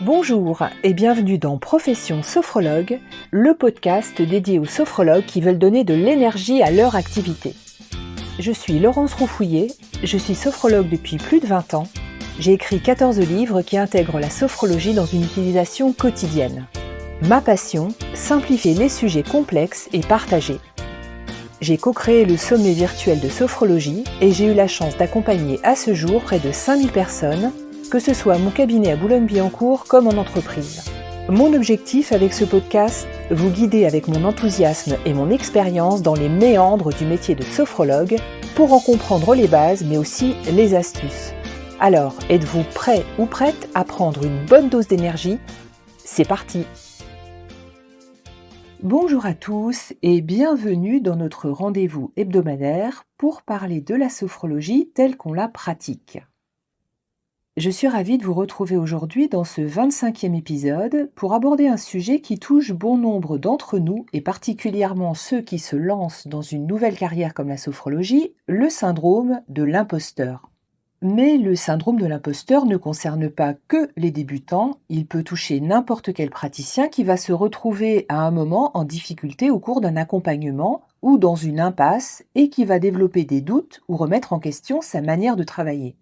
Bonjour et bienvenue dans Profession Sophrologue, le podcast dédié aux sophrologues qui veulent donner de l'énergie à leur activité. Je suis Laurence Roufouillet, je suis sophrologue depuis plus de 20 ans. J'ai écrit 14 livres qui intègrent la sophrologie dans une utilisation quotidienne. Ma passion, simplifier les sujets complexes et partagés. J'ai co-créé le sommet virtuel de sophrologie et j'ai eu la chance d'accompagner à ce jour près de 5000 personnes, que ce soit à mon cabinet à Boulogne-Billancourt comme en entreprise. Mon objectif avec ce podcast, vous guider avec mon enthousiasme et mon expérience dans les méandres du métier de sophrologue pour en comprendre les bases mais aussi les astuces. Alors, êtes-vous prêt ou prête à prendre une bonne dose d'énergie ? C'est parti ! Bonjour à tous et bienvenue dans notre rendez-vous hebdomadaire pour parler de la sophrologie telle qu'on la pratique. Je suis ravie de vous retrouver aujourd'hui dans ce 25e épisode pour aborder un sujet qui touche bon nombre d'entre nous et particulièrement ceux qui se lancent dans une nouvelle carrière comme la sophrologie, le syndrome de l'imposteur. Mais le syndrome de l'imposteur ne concerne pas que les débutants, il peut toucher n'importe quel praticien qui va se retrouver à un moment en difficulté au cours d'un accompagnement ou dans une impasse et qui va développer des doutes ou remettre en question sa manière de travailler.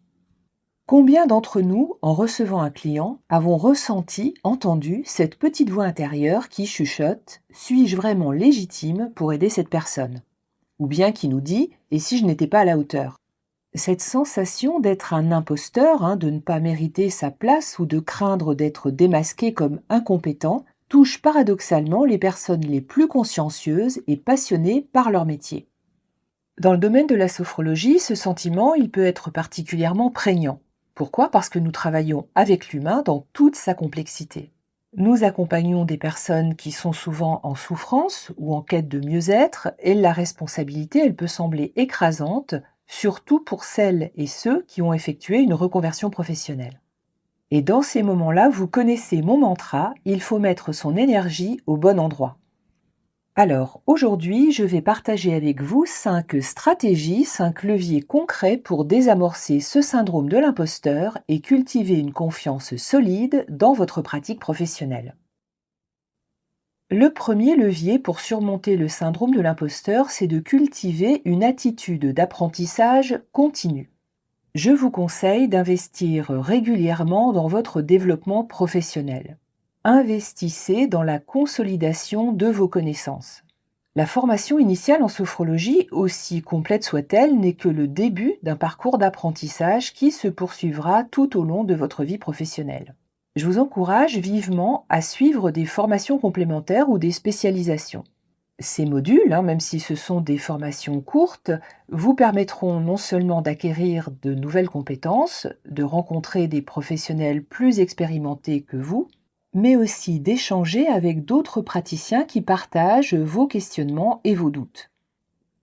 Combien d'entre nous, en recevant un client, avons ressenti, entendu cette petite voix intérieure qui chuchote « Suis-je vraiment légitime pour aider cette personne ?» ou bien qui nous dit « Et si je n'étais pas à la hauteur ?» Cette sensation d'être un imposteur, de ne pas mériter sa place ou de craindre d'être démasqué comme incompétent, touche paradoxalement les personnes les plus consciencieuses et passionnées par leur métier. Dans le domaine de la sophrologie, ce sentiment il peut être particulièrement prégnant. Pourquoi ? Parce que nous travaillons avec l'humain dans toute sa complexité. Nous accompagnons des personnes qui sont souvent en souffrance ou en quête de mieux-être et la responsabilité, elle peut sembler écrasante, surtout pour celles et ceux qui ont effectué une reconversion professionnelle. Et dans ces moments-là, vous connaissez mon mantra, il faut mettre son énergie au bon endroit. Alors, aujourd'hui, je vais partager avec vous 5 stratégies, 5 leviers concrets pour désamorcer ce syndrome de l'imposteur et cultiver une confiance solide dans votre pratique professionnelle. Le premier levier pour surmonter le syndrome de l'imposteur, c'est de cultiver une attitude d'apprentissage continu. Je vous conseille d'investir régulièrement dans votre développement professionnel. Investissez dans la consolidation de vos connaissances. La formation initiale en sophrologie, aussi complète soit-elle, n'est que le début d'un parcours d'apprentissage qui se poursuivra tout au long de votre vie professionnelle. Je vous encourage vivement à suivre des formations complémentaires ou des spécialisations. Ces modules, même si ce sont des formations courtes, vous permettront non seulement d'acquérir de nouvelles compétences, de rencontrer des professionnels plus expérimentés que vous, mais aussi d'échanger avec d'autres praticiens qui partagent vos questionnements et vos doutes.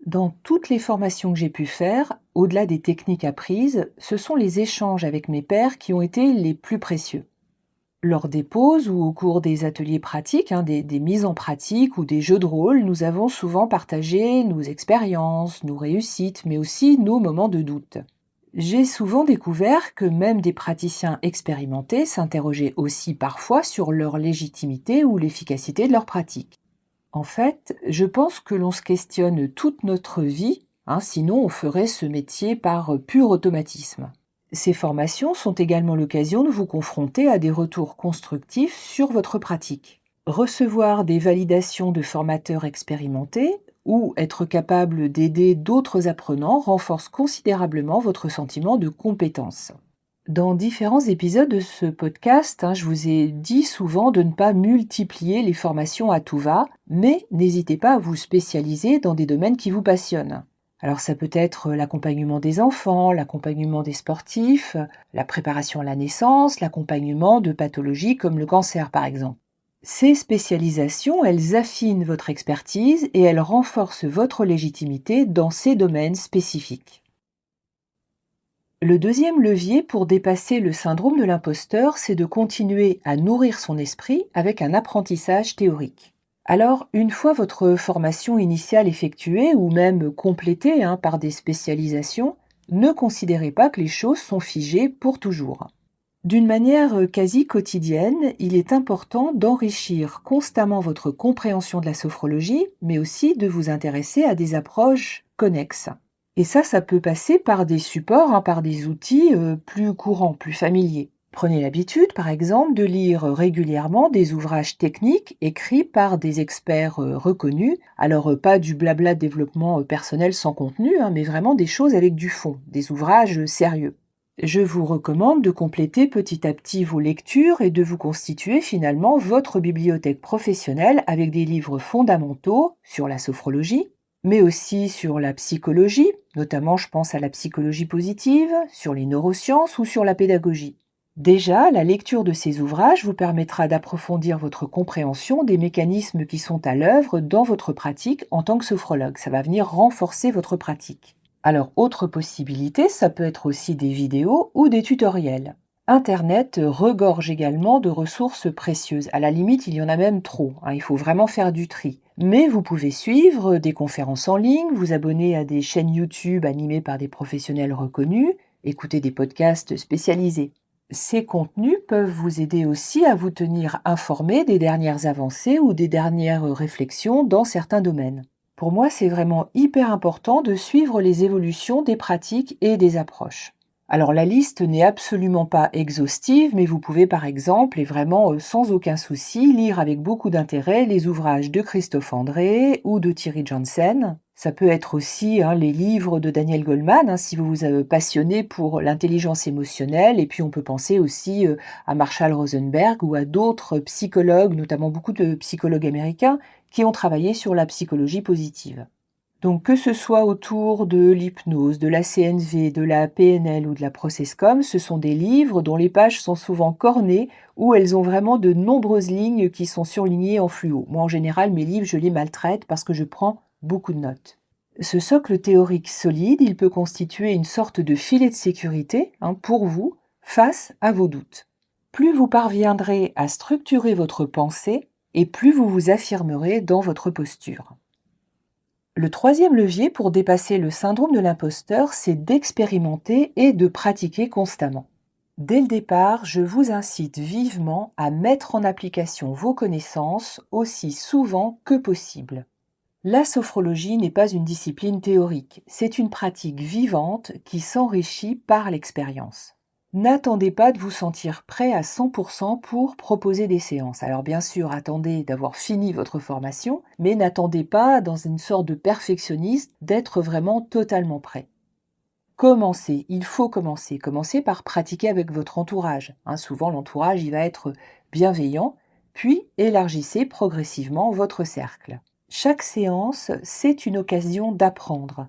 Dans toutes les formations que j'ai pu faire, au-delà des techniques apprises, ce sont les échanges avec mes pairs qui ont été les plus précieux. Lors des pauses ou au cours des ateliers pratiques, des mises en pratique ou des jeux de rôle, nous avons souvent partagé nos expériences, nos réussites, mais aussi nos moments de doute. J'ai souvent découvert que même des praticiens expérimentés s'interrogeaient aussi parfois sur leur légitimité ou l'efficacité de leur pratique. En fait, je pense que l'on se questionne toute notre vie, sinon on ferait ce métier par pur automatisme. Ces formations sont également l'occasion de vous confronter à des retours constructifs sur votre pratique. Recevoir des validations de formateurs expérimentés ou être capable d'aider d'autres apprenants renforce considérablement votre sentiment de compétence. Dans différents épisodes de ce podcast, je vous ai dit souvent de ne pas multiplier les formations à tout va, mais n'hésitez pas à vous spécialiser dans des domaines qui vous passionnent. Alors ça peut être l'accompagnement des enfants, l'accompagnement des sportifs, la préparation à la naissance, l'accompagnement de pathologies comme le cancer par exemple. Ces spécialisations, elles affinent votre expertise et elles renforcent votre légitimité dans ces domaines spécifiques. Le deuxième levier pour dépasser le syndrome de l'imposteur, c'est de continuer à nourrir son esprit avec un apprentissage théorique. Alors, une fois votre formation initiale effectuée ou même complétée par des spécialisations, ne considérez pas que les choses sont figées pour toujours. D'une manière quasi quotidienne, il est important d'enrichir constamment votre compréhension de la sophrologie, mais aussi de vous intéresser à des approches connexes. Et ça peut passer par des supports, par des outils plus courants, plus familiers. Prenez l'habitude, par exemple, de lire régulièrement des ouvrages techniques écrits par des experts reconnus. Alors, pas du blabla de développement personnel sans contenu, mais vraiment des choses avec du fond, des ouvrages sérieux. Je vous recommande de compléter petit à petit vos lectures et de vous constituer finalement votre bibliothèque professionnelle avec des livres fondamentaux sur la sophrologie, mais aussi sur la psychologie, notamment je pense à la psychologie positive, sur les neurosciences ou sur la pédagogie. Déjà, la lecture de ces ouvrages vous permettra d'approfondir votre compréhension des mécanismes qui sont à l'œuvre dans votre pratique en tant que sophrologue. Ça va venir renforcer votre pratique. Alors, autre possibilité, ça peut être aussi des vidéos ou des tutoriels. Internet regorge également de ressources précieuses. À la limite, il y en a même trop. Il faut vraiment faire du tri. Mais vous pouvez suivre des conférences en ligne, vous abonner à des chaînes YouTube animées par des professionnels reconnus, écouter des podcasts spécialisés. Ces contenus peuvent vous aider aussi à vous tenir informé des dernières avancées ou des dernières réflexions dans certains domaines. Pour moi, c'est vraiment hyper important de suivre les évolutions des pratiques et des approches. Alors la liste n'est absolument pas exhaustive, mais vous pouvez par exemple, et vraiment sans aucun souci, lire avec beaucoup d'intérêt les ouvrages de Christophe André ou de Thierry Janssen. Ça peut être aussi les livres de Daniel Goleman, si vous vous passionnez pour l'intelligence émotionnelle, et puis on peut penser aussi à Marshall Rosenberg ou à d'autres psychologues, notamment beaucoup de psychologues américains, qui ont travaillé sur la psychologie positive. Donc que ce soit autour de l'hypnose, de la CNV, de la PNL ou de la Processcom, ce sont des livres dont les pages sont souvent cornées, où elles ont vraiment de nombreuses lignes qui sont surlignées en fluo. Moi en général, mes livres, je les maltraite parce que je prends beaucoup de notes. Ce socle théorique solide, il peut constituer une sorte de filet de sécurité pour vous face à vos doutes. Plus vous parviendrez à structurer votre pensée, et plus vous vous affirmerez dans votre posture. Le troisième levier pour dépasser le syndrome de l'imposteur, c'est d'expérimenter et de pratiquer constamment. Dès le départ, je vous incite vivement à mettre en application vos connaissances aussi souvent que possible. La sophrologie n'est pas une discipline théorique, c'est une pratique vivante qui s'enrichit par l'expérience. N'attendez pas de vous sentir prêt à 100% pour proposer des séances. Alors bien sûr, attendez d'avoir fini votre formation, mais n'attendez pas, dans une sorte de perfectionniste, d'être vraiment totalement prêt. Commencez, il faut commencer. Commencez par pratiquer avec votre entourage. Souvent, l'entourage, il va être bienveillant, puis élargissez progressivement votre cercle. Chaque séance, c'est une occasion d'apprendre,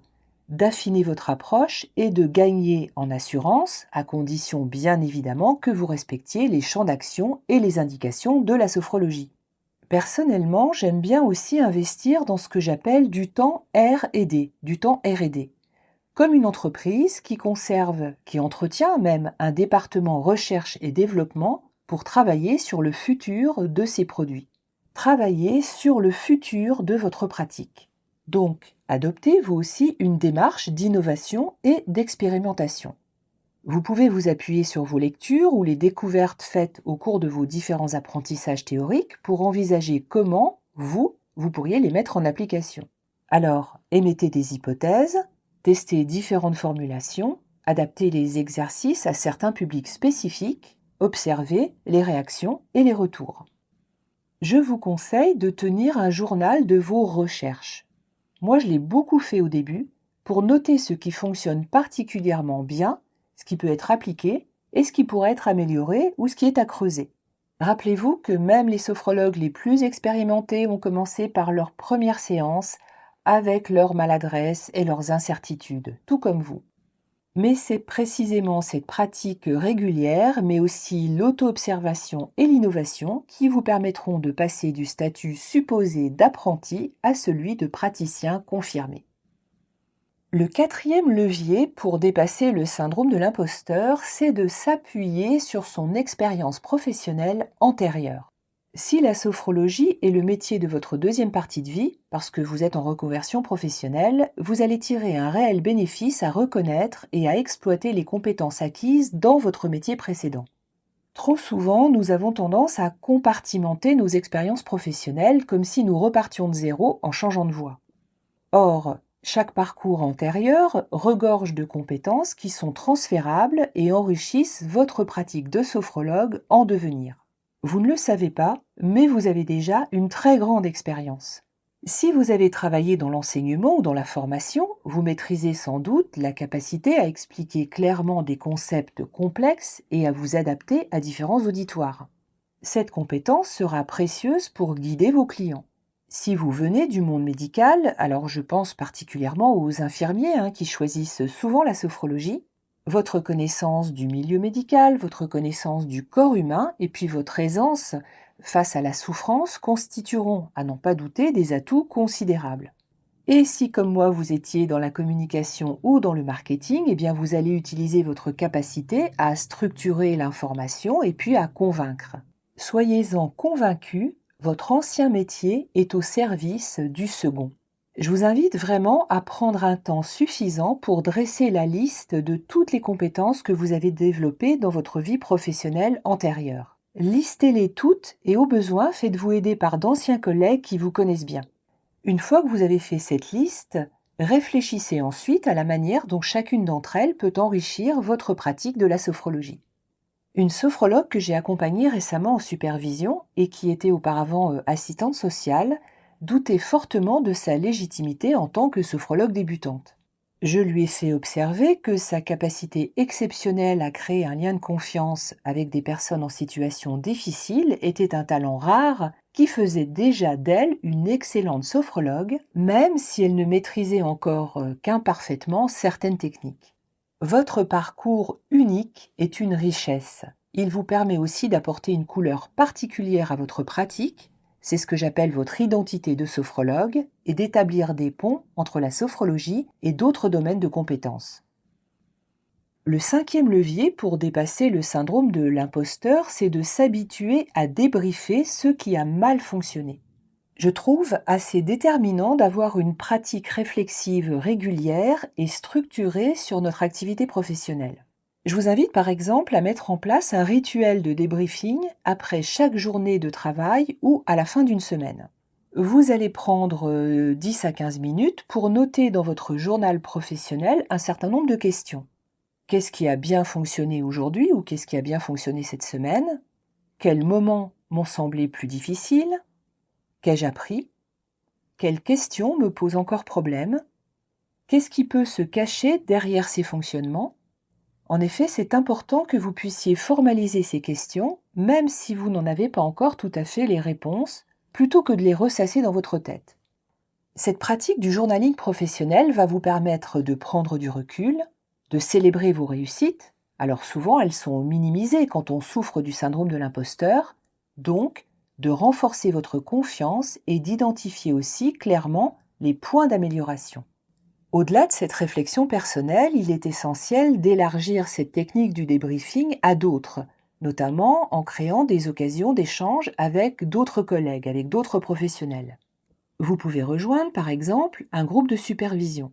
d'affiner votre approche et de gagner en assurance, à condition bien évidemment que vous respectiez les champs d'action et les indications de la sophrologie. Personnellement, j'aime bien aussi investir dans ce que j'appelle du temps R&D, du temps R&D. Comme une entreprise qui conserve, qui entretient même un département recherche et développement pour travailler sur le futur de ses produits. Travaillez sur le futur de votre pratique. Donc, adoptez vous aussi une démarche d'innovation et d'expérimentation. Vous pouvez vous appuyer sur vos lectures ou les découvertes faites au cours de vos différents apprentissages théoriques pour envisager comment vous pourriez les mettre en application. Alors, émettez des hypothèses, testez différentes formulations, adaptez les exercices à certains publics spécifiques, observez les réactions et les retours. Je vous conseille de tenir un journal de vos recherches. Moi, je l'ai beaucoup fait au début pour noter ce qui fonctionne particulièrement bien, ce qui peut être appliqué et ce qui pourrait être amélioré ou ce qui est à creuser. Rappelez-vous que même les sophrologues les plus expérimentés ont commencé par leur première séance avec leurs maladresses et leurs incertitudes, tout comme vous. Mais c'est précisément cette pratique régulière, mais aussi l'auto-observation et l'innovation qui vous permettront de passer du statut supposé d'apprenti à celui de praticien confirmé. Le quatrième levier pour dépasser le syndrome de l'imposteur, c'est de s'appuyer sur son expérience professionnelle antérieure. Si la sophrologie est le métier de votre deuxième partie de vie, parce que vous êtes en reconversion professionnelle, vous allez tirer un réel bénéfice à reconnaître et à exploiter les compétences acquises dans votre métier précédent. Trop souvent, nous avons tendance à compartimenter nos expériences professionnelles comme si nous repartions de zéro en changeant de voie. Or, chaque parcours antérieur regorge de compétences qui sont transférables et enrichissent votre pratique de sophrologue en devenir. Vous ne le savez pas, mais vous avez déjà une très grande expérience. Si vous avez travaillé dans l'enseignement ou dans la formation, vous maîtrisez sans doute la capacité à expliquer clairement des concepts complexes et à vous adapter à différents auditoires. Cette compétence sera précieuse pour guider vos clients. Si vous venez du monde médical, alors je pense particulièrement aux infirmiers qui choisissent souvent la sophrologie, votre connaissance du milieu médical, votre connaissance du corps humain et puis votre aisance face à la souffrance constitueront, à n'en pas douter, des atouts considérables. Et si, comme moi, vous étiez dans la communication ou dans le marketing, eh bien vous allez utiliser votre capacité à structurer l'information et puis à convaincre. Soyez-en convaincus, votre ancien métier est au service du second. Je vous invite vraiment à prendre un temps suffisant pour dresser la liste de toutes les compétences que vous avez développées dans votre vie professionnelle antérieure. Listez-les toutes et au besoin, faites-vous aider par d'anciens collègues qui vous connaissent bien. Une fois que vous avez fait cette liste, réfléchissez ensuite à la manière dont chacune d'entre elles peut enrichir votre pratique de la sophrologie. Une sophrologue que j'ai accompagnée récemment en supervision et qui était auparavant assistante sociale doutait fortement de sa légitimité en tant que sophrologue débutante. Je lui ai fait observer que sa capacité exceptionnelle à créer un lien de confiance avec des personnes en situation difficile était un talent rare qui faisait déjà d'elle une excellente sophrologue, même si elle ne maîtrisait encore qu'imparfaitement certaines techniques. Votre parcours unique est une richesse. Il vous permet aussi d'apporter une couleur particulière à votre pratique, c'est ce que j'appelle votre identité de sophrologue, et d'établir des ponts entre la sophrologie et d'autres domaines de compétences. Le 5e levier pour dépasser le syndrome de l'imposteur, c'est de s'habituer à débriefer ce qui a mal fonctionné. Je trouve assez déterminant d'avoir une pratique réflexive régulière et structurée sur notre activité professionnelle. Je vous invite par exemple à mettre en place un rituel de débriefing après chaque journée de travail ou à la fin d'une semaine. Vous allez prendre 10 à 15 minutes pour noter dans votre journal professionnel un certain nombre de questions. Qu'est-ce qui a bien fonctionné aujourd'hui ou qu'est-ce qui a bien fonctionné cette semaine? Quels moments m'ont semblé plus difficiles? Qu'ai-je appris? Quelles questions me posent encore problème? Qu'est-ce qui peut se cacher derrière ces fonctionnements? En effet, c'est important que vous puissiez formaliser ces questions, même si vous n'en avez pas encore tout à fait les réponses, plutôt que de les ressasser dans votre tête. Cette pratique du journaling professionnel va vous permettre de prendre du recul, de célébrer vos réussites. Alors souvent, elles sont minimisées quand on souffre du syndrome de l'imposteur, donc de renforcer votre confiance et d'identifier aussi clairement les points d'amélioration. Au-delà de cette réflexion personnelle, il est essentiel d'élargir cette technique du débriefing à d'autres, notamment en créant des occasions d'échange avec d'autres collègues, avec d'autres professionnels. Vous pouvez rejoindre par exemple un groupe de supervision.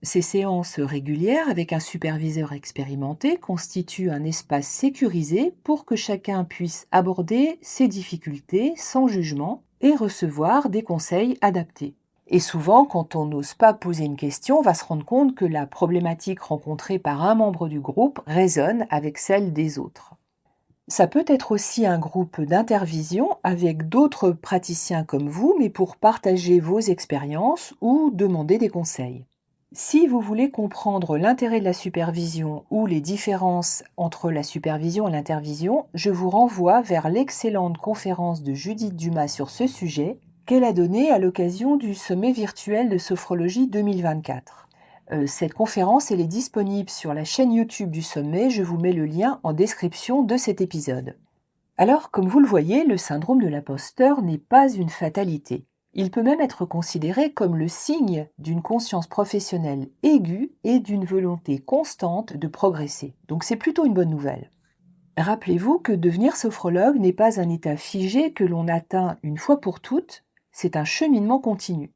Ces séances régulières avec un superviseur expérimenté constituent un espace sécurisé pour que chacun puisse aborder ses difficultés sans jugement et recevoir des conseils adaptés. Et souvent, quand on n'ose pas poser une question, on va se rendre compte que la problématique rencontrée par un membre du groupe résonne avec celle des autres. Ça peut être aussi un groupe d'intervision avec d'autres praticiens comme vous, mais pour partager vos expériences ou demander des conseils. Si vous voulez comprendre l'intérêt de la supervision ou les différences entre la supervision et l'intervision, je vous renvoie vers l'excellente conférence de Judith Dumas sur ce sujet qu'elle a donnée à l'occasion du sommet virtuel de sophrologie 2024. Cette conférence, elle est disponible sur la chaîne YouTube du sommet, je vous mets le lien en description de cet épisode. Alors, comme vous le voyez, le syndrome de l'imposteur n'est pas une fatalité. Il peut même être considéré comme le signe d'une conscience professionnelle aiguë et d'une volonté constante de progresser. Donc c'est plutôt une bonne nouvelle. Rappelez-vous que devenir sophrologue n'est pas un état figé que l'on atteint une fois pour toutes, c'est un cheminement continu.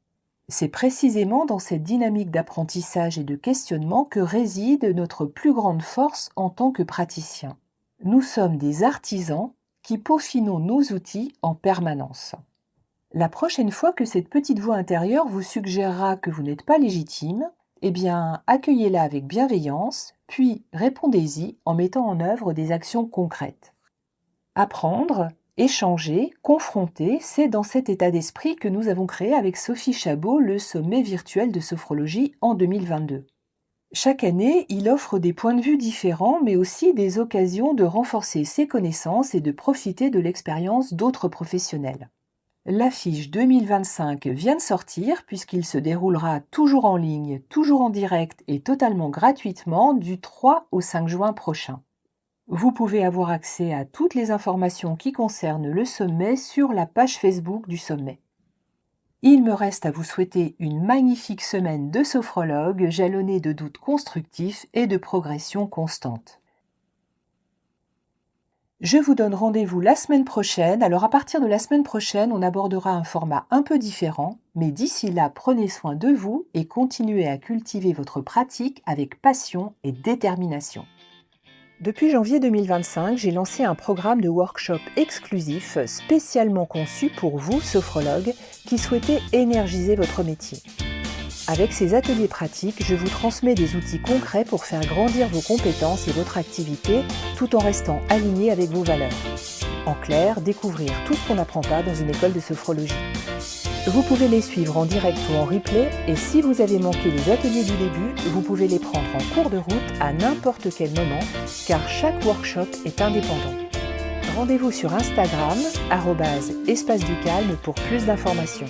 C'est précisément dans cette dynamique d'apprentissage et de questionnement que réside notre plus grande force en tant que praticien. Nous sommes des artisans qui peaufinons nos outils en permanence. La prochaine fois que cette petite voix intérieure vous suggérera que vous n'êtes pas légitime, eh bien, accueillez-la avec bienveillance, puis répondez-y en mettant en œuvre des actions concrètes. Apprendre, échanger, confronter, c'est dans cet état d'esprit que nous avons créé avec Sophie Chabot le sommet virtuel de sophrologie en 2022. Chaque année, il offre des points de vue différents, mais aussi des occasions de renforcer ses connaissances et de profiter de l'expérience d'autres professionnels. L'affiche 2025 vient de sortir puisqu'il se déroulera toujours en ligne, toujours en direct et totalement gratuitement du 3 au 5 juin prochain. Vous pouvez avoir accès à toutes les informations qui concernent le sommet sur la page Facebook du sommet. Il me reste à vous souhaiter une magnifique semaine de sophrologue jalonnée de doutes constructifs et de progression constante. Je vous donne rendez-vous la semaine prochaine. Alors à partir de la semaine prochaine, on abordera un format un peu différent, mais d'ici là, prenez soin de vous et continuez à cultiver votre pratique avec passion et détermination. Depuis janvier 2025, j'ai lancé un programme de workshop exclusif spécialement conçu pour vous, sophrologues, qui souhaitez énergiser votre métier. Avec ces ateliers pratiques, je vous transmets des outils concrets pour faire grandir vos compétences et votre activité tout en restant aligné avec vos valeurs. En clair, découvrir tout ce qu'on n'apprend pas dans une école de sophrologie. Vous pouvez les suivre en direct ou en replay et si vous avez manqué les ateliers du début, vous pouvez les prendre en cours de route à n'importe quel moment car chaque workshop est indépendant. Rendez-vous sur Instagram, @espace du calme pour plus d'informations.